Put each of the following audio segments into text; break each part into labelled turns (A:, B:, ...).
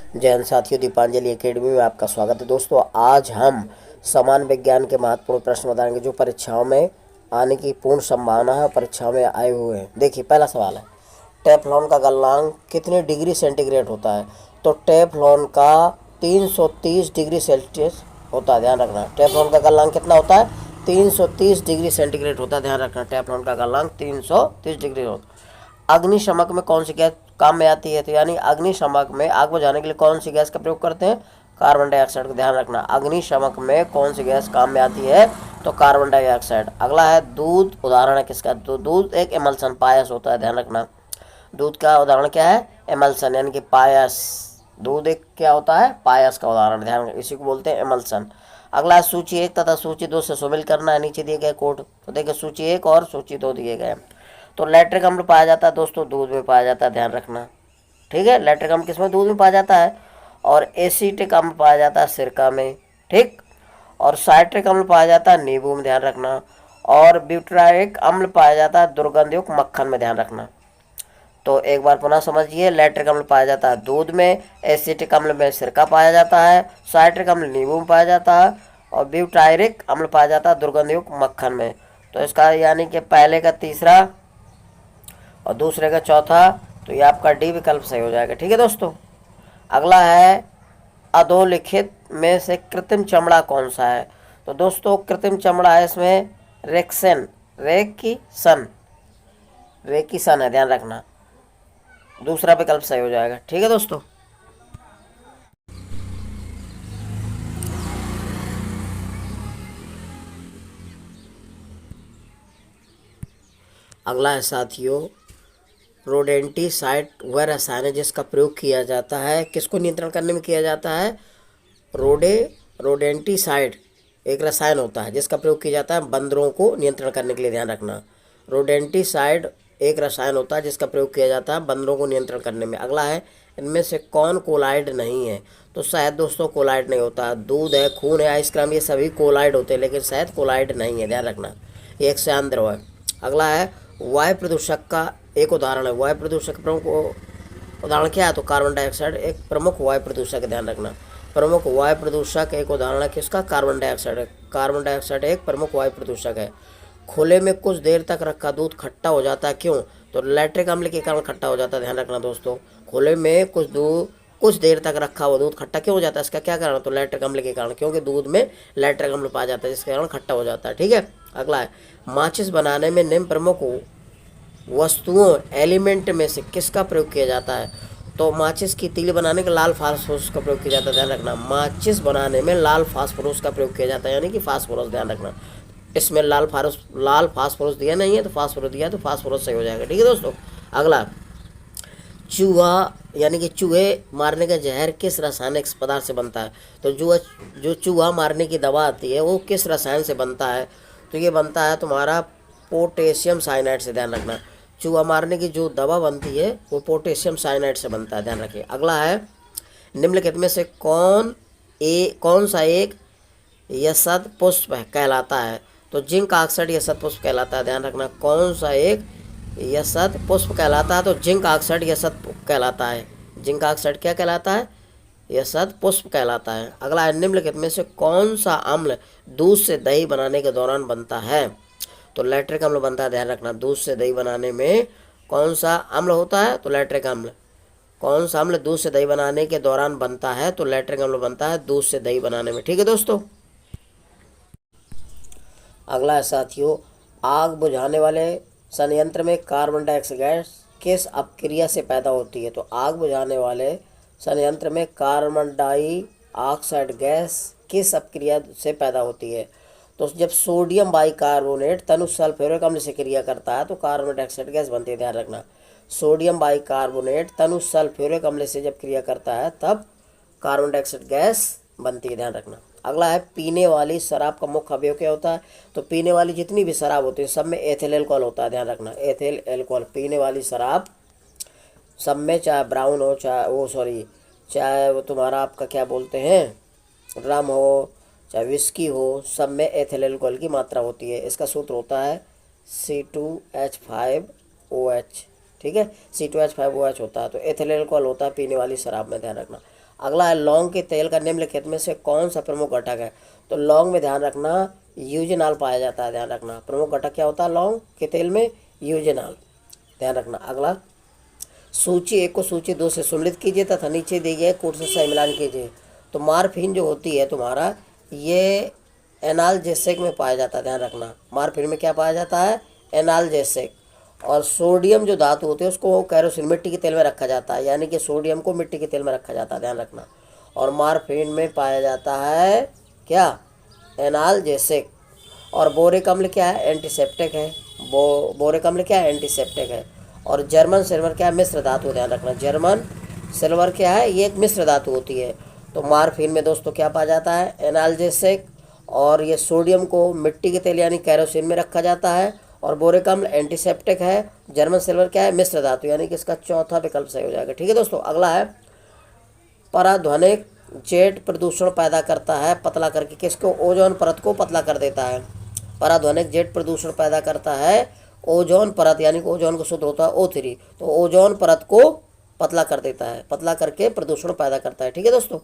A: जय हिंद साथियों, दीपांजलि एकेडमी में आपका स्वागत है। दोस्तों, आज हम समान विज्ञान के महत्वपूर्ण प्रश्न बताएंगे जो परीक्षाओं में आने की पूर्ण संभावना है, परीक्षाओं में आए हुए हैं। देखिए, पहला सवाल है, टेफ्लॉन का गलनांक कितने डिग्री सेंटीग्रेड होता है? तो टेफ्लॉन का 330 डिग्री सेल्सियस होता है, ध्यान रखना। टेफ्लॉन का गलनांक कितना होता है? 330 डिग्री सेंटीग्रेड होता है, ध्यान रखना। टेफ्लॉन का गलनांक 330 डिग्री होता है। अग्निशमक में कौन सी गैस काम में आती है? तो यानी अग्निशमक में आग बुझाने के लिए कौन सी गैस का प्रयोग करते हैं? कार्बन डाइऑक्साइड का, ध्यान रखना। अग्निशमक में कौन सी गैस काम में आती है? तो कार्बन डाइऑक्साइड। अगला है, दूध उदाहरण है किसका? तो दूध एक एमल्सन पायस होता है, ध्यान रखना। दूध का उदाहरण क्या है? एमल्सन, यानी कि पायस। दूध एक क्या होता है? पायस का उदाहरण, ध्यान रखना। इसी को बोलते हैं एमल्सन। अगला है, सूची 1 तथा सूची 2 से शामिल करना है नीचे दिए गए कोड। तो देखिए, सूची 1 और सूची 2 दिए गए हैं। तो लैक्टिक अम्ल पाया जाता है दोस्तों, दूध में पाया जाता है, ध्यान रखना। ठीक है, लैक्टिक अम्ल किसमें? दूध में पाया जाता है। और एसिटिक अम्ल पाया जाता है सिरका में, ठीक। और साइट्रिक अम्ल पाया जाता है नींबू में, ध्यान रखना। और ब्यूटराइक अम्ल पाया जाता है दुर्गंधयुक्त मक्खन में, ध्यान रखना। तो एक बार पुनः समझिए, लैक्टिक अम्ल पाया जाता है दूध में, एसिटिक अम्ल में सिरका पाया जाता है, साइट्रिक अम्ल नींबू में पाया जाता है, और ब्यूटायरिक अम्ल पाया जाता है दुर्गंधयुक्त मक्खन में। तो इसका यानी कि पहले का तीसरा और दूसरे का चौथा, तो ये आपका डी विकल्प सही हो जाएगा। ठीक है दोस्तों। अगला है, अधोलिखित में से कृत्रिम चमड़ा कौन सा है? तो दोस्तों, कृत्रिम चमड़ा है इसमें रेक्सन, रेकिसन है, ध्यान रखना। दूसरा विकल्प सही हो जाएगा। ठीक है दोस्तों। अगला है साथियों, रोडेंटिसाइड वह रसायन है जिसका प्रयोग किया जाता है, किसको नियंत्रण करने में किया जाता है? रोडेंटिसाइड एक रसायन होता है जिसका प्रयोग किया जाता है बंदरों को नियंत्रण करने के लिए, ध्यान रखना। रोडेंटिसाइड एक रसायन होता है जिसका प्रयोग किया जाता है बंदरों को नियंत्रण करने में। अगला है, इनमें से कौन कोलाइड नहीं है? तो शहद दोस्तों कोलाइड नहीं होता। दूध है, खून है, आइसक्रीम, ये सभी कोलाइड होते हैं, लेकिन शहद कोलाइड नहीं है, ध्यान रखना। ये एक श्यान द्रव है। अगला है, वायु प्रदूषक का एक उदाहरण है। वायु प्रदूषक प्रमुख उदाहरण क्या है? तो कार्बन डाइऑक्साइड एक प्रमुख वायु प्रदूषक है, ध्यान रखना। प्रमुख वायु प्रदूषक एक उदाहरण है किसका? कार्बन डाइऑक्साइड है। कार्बन डाइऑक्साइड एक प्रमुख वायु प्रदूषक है। खुले में कुछ देर तक रखा दूध खट्टा हो जाता है, क्यों? तो लैक्टिक अम्ल के कारण खट्टा हो जाता है, ध्यान रखना दोस्तों। खुले में कुछ देर तक रखा हुआ दूध खट्टा क्यों हो जाता है? इसका क्या कारण? तो लैक्टिक अम्ल के कारण, क्योंकि दूध में लैक्टिक अम्ल पाया जाता है जिसके कारण खट्टा हो जाता है। ठीक है। अगला है, माचिस बनाने में निम्न प्रमुख वस्तुओं एलिमेंट में से किसका प्रयोग किया जाता है? तो माचिस की तीली बनाने के लाल फास्फोरस का प्रयोग किया जाता है, ध्यान रखना। माचिस बनाने में लाल फास्फोरस का प्रयोग किया जाता है, यानी कि फास्फोरस, ध्यान रखना। इसमें लाल फास्फोरस दिया नहीं है, तो फास्फोरस दिया, तो फास्फोरस सही हो जाएगा। ठीक है दोस्तों। अगला, चूहा यानी कि चूहे मारने का जहर किस रासायनिक पदार्थ से बनता है? तो जो चूहा मारने की दवा आती है वो किस रसायन से बनता है? तो ये बनता है तुम्हारा पोटेशियम साइनाइड से, ध्यान रखना। चूहा मारने की जो दवा बनती है वो पोटेशियम साइनाइड से बनता है, ध्यान रखिए। अगला है, निम्नलिखित में से कौन सा एक यसद पुष्प कहलाता है? तो जिंक ऑक्साइड यसद पुष्प कहलाता है, ध्यान रखना। कौन सा एक यसद पुष्प कहलाता है? तो जिंक ऑक्साइड यसद कहलाता है। जिंक ऑक्साइड क्या कहलाता है? यसद पुष्प कहलाता है। अगला है, निम्नलिखित में से कौन सा अम्ल दूध से दही बनाने के दौरान बनता है? तो लैक्टिक अम्ल बनता है, ध्यान रखना। दूध से दही बनाने में कौन सा अम्ल होता है? तो लैक्टिक अम्ल। कौन सा अम्ल दूध से दही बनाने के दौरान बनता है? तो लैक्टिक अम्ल बनता है दूध से दही बनाने में। ठीक है दोस्तों। अगला है साथियों, आग बुझाने वाले संयंत्र में कार्बन डाइऑक्साइड गैस किस अपक्रिया से पैदा होती है? तो आग बुझाने वाले संयंत्र में कार्बन डाइऑक्साइड गैस किस अपक्रिया से पैदा होती है? तो जब सोडियम बाइकार्बोनेट तनु सल्फ्यूरिक अम्ल से क्रिया करता है तो कार्बन डाइऑक्साइड गैस बनती है, ध्यान रखना। सोडियम बाइकार्बोनेट तनु सल्फ्यूरिक अम्ल से जब क्रिया करता है तब कार्बन डाइऑक्साइड गैस बनती है, ध्यान रखना। अगला है, पीने वाली शराब का मुख्य अवयव क्या होता है? तो पीने वाली जितनी भी शराब होती है सब में एथिल एल्कोहल होता है, ध्यान रखना। एथिल एल्कोहल पीने वाली शराब सब में, चाहे ब्राउन हो, चाहे वो तुम्हारा आपका क्या बोलते हैं रम हो, चाहे विस्की हो, सब में एथिल एल्कोहल की मात्रा होती है। इसका सूत्र होता है C2H5OH। ठीक है, C2H5OH होता है। तो एथिल एल्कोहल होता है पीने वाली शराब में, ध्यान रखना। अगला है लौंग के तेल का निम्नलिखित में से कौन सा प्रमुख घटक है। तो लौंग में ध्यान रखना यूजेनॉल पाया जाता है, ध्यान रखना। प्रमुख घटक क्या होता है लौंग के तेल में? यूजेनॉल, ध्यान रखना। अगला सूची 1 को सूची 2 से सम्मिलित कीजिए तथा नीचे दिए गए कोड से सही मिलान कीजिए। तो मार्फिन जो होती है तुम्हारा, ये एनाल्जेसिक में पाया जाता है, ध्यान रखना। मार्फिन में क्या पाया जाता है? एनाल्जेसिक। और सोडियम जो धातु होती है उसको कैरोसिन मिट्टी के तेल में रखा जाता है, यानी कि सोडियम को मिट्टी के तेल में रखा जाता है, ध्यान रखना। और मार्फिन में पाया जाता है क्या? एनाल्जेसिक। और बोरिक अम्ल क्या है? एंटीसेप्टिक है। बोरिक अम्ल क्या है? एंटीसेप्टिक है। और जर्मन सिल्वर क्या है? मिश्र धातु, ध्यान रखना। जर्मन सिल्वर क्या है? ये एक मिश्र धातु होती है। तो मार्फिन में दोस्तों क्या पाया जाता है? एनाल्जेसिक। और ये सोडियम को मिट्टी के तेल यानी कैरोसिन में रखा जाता है। और बोरिक अम्ल एंटीसेप्टिक है। जर्मन सिल्वर क्या है? मिश्र धातु, यानी कि इसका चौथा विकल्प सही हो जाएगा। ठीक है दोस्तों। अगला है पराध्वनिक जेट प्रदूषण पैदा करता है पतला करके किसको? ओजोन परत को पतला कर देता है। पराध्वनिक जेट प्रदूषण पैदा करता है ओजोन परत, यानी कि ओजोन को सूत्र होता है O3, तो ओजोन परत को पतला कर देता है, पतला करके प्रदूषण पैदा करता है। ठीक है दोस्तों।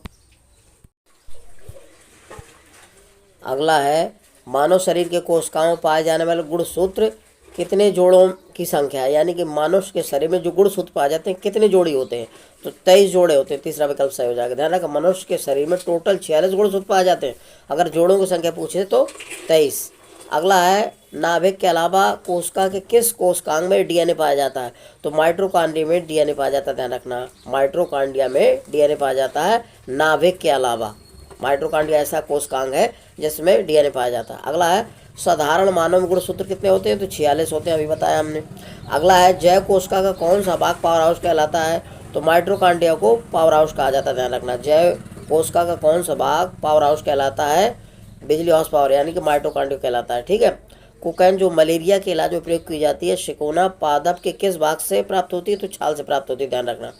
A: अगला है मानव शरीर के कोशिकाओं में पाए जाने वाले गुणसूत्र कितने जोड़ों की संख्या है, यानी कि मनुष्य के शरीर में जो गुणसूत्र पाए जाते हैं कितने जोड़ी होते हैं? तो 23 जोड़े होते हैं। तीसरा विकल्प सही हो जाएगा। ध्यान रखा, मनुष्य के शरीर में टोटल 46 गुणसूत्र पाए जाते हैं, अगर जोड़ों की संख्या पूछे तो 23। अगला है नाभिक के अलावा कोशिका के किस कोशिकांग में डीएनए पाया जाता है? तो माइटोकॉन्ड्रिया में डीएनए पाया जाता है, ध्यान रखना। माइटोकॉन्ड्रिया में डीएनए पाया जाता है नाभिक के अलावा। माइटोकॉन्ड्रिया ऐसा कोशिकांग है जिसमें डीएनए पाया जाता है। अगला है साधारण मानव में गुणसूत्र कितने होते हैं? तो 46 होते हैं, अभी बताया हमने। अगला है जैव कोशिका का कौन सा भाग पावर हाउस कहलाता है? तो माइटोकॉन्ड्रिया को पावर हाउस कहा जाता है, ध्यान रखना। जैव कोशिका का कौन सा भाग पावर हाउस कहलाता है? बिजली हाउस पावर, यानी कि माइटोकॉन्ड्रिया कहलाता है। ठीक है। कोकाइन जो मलेरिया के इलाज में प्रयोग की जाती है सिकोना पादप के किस भाग से प्राप्त होती है? तो छाल से प्राप्त होती है, ध्यान रखना।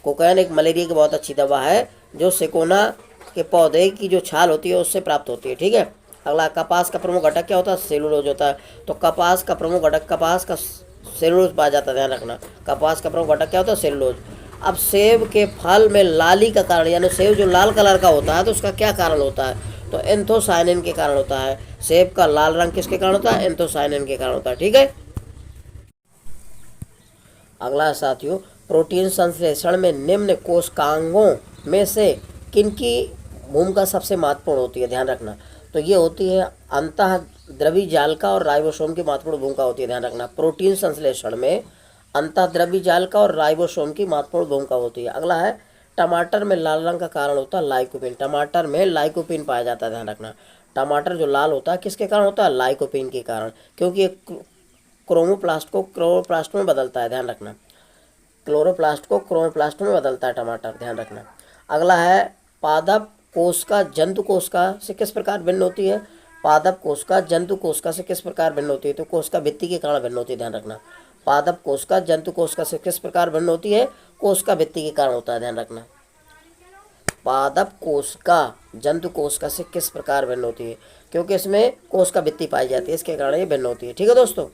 A: कोकाइन एक मलेरिया की बहुत अच्छी दवा है जो सिकोना के पौधे की जो छाल होती है उससे प्राप्त होती है। ठीक है। अगला कपास का प्रमुख घटक क्या होता है? सेलुलोज होता है। तो कपास का प्रमुख घटक कपास का सेलुलोज पाया जाता है, ध्यान रखना। कपास का प्रमुख घटक क्या होता है? सेलुलोज। अब सेब के फल में लाली का कारण, यानी सेब जो लाल कलर का होता है तो उसका क्या कारण होता है? तो एंथोसायनिन के कारण होता है। सेब का लाल रंग किसके कारण होता है? एंथोसायनिन के कारण होता है। ठीक है। अगला साथियों, प्रोटीन संश्लेषण में निम्न कोशिकांगों में से किनकी भूमिका सबसे महत्वपूर्ण होती है? ध्यान रखना। तो ये होती है अंतःद्रवी जालिका और राइबोसोम की महत्वपूर्ण भूमिका होती है, ध्यान रखना। प्रोटीन संश्लेषण में अंतःद्रवी जालिका और राइबोसोम की महत्वपूर्ण भूमिका होती है। अगला है टमाटर में लाल रंग का कारण होता है लाइकोपिन। टमाटर में लाइकोपिन पाया जाता है, ध्यान रखना। टमाटर जो लाल होता है किसके कारण होता है? लाइकोपिन के कारण, क्योंकि ये क्रोमोप्लास्ट को क्लोरोप्लास्ट में बदलता है, ध्यान रखना। क्लोरोप्लास्ट को क्रोमोप्लास्ट में बदलता है टमाटर, ध्यान रखना। अगला है पादप कोशिका जंतु कोशिका से किस प्रकार भिन्न होती है? पादप कोशिका जंतु कोशिका से किस प्रकार भिन्न होती है? तो कोशिका भित्ति के कारण भिन्न होती है, ध्यान रखना। पादप कोशिका जंतु कोशिका से किस प्रकार भिन्न होती है? कोशिका भित्ति के कारण होता है, ध्यान रखना। पादप कोशिका जंतु कोशिका से किस प्रकार भिन्न होती है? क्योंकि इसमें कोशिका भित्ति पाई जाती है, इसके कारण ये भिन्न होती है। ठीक है दोस्तों।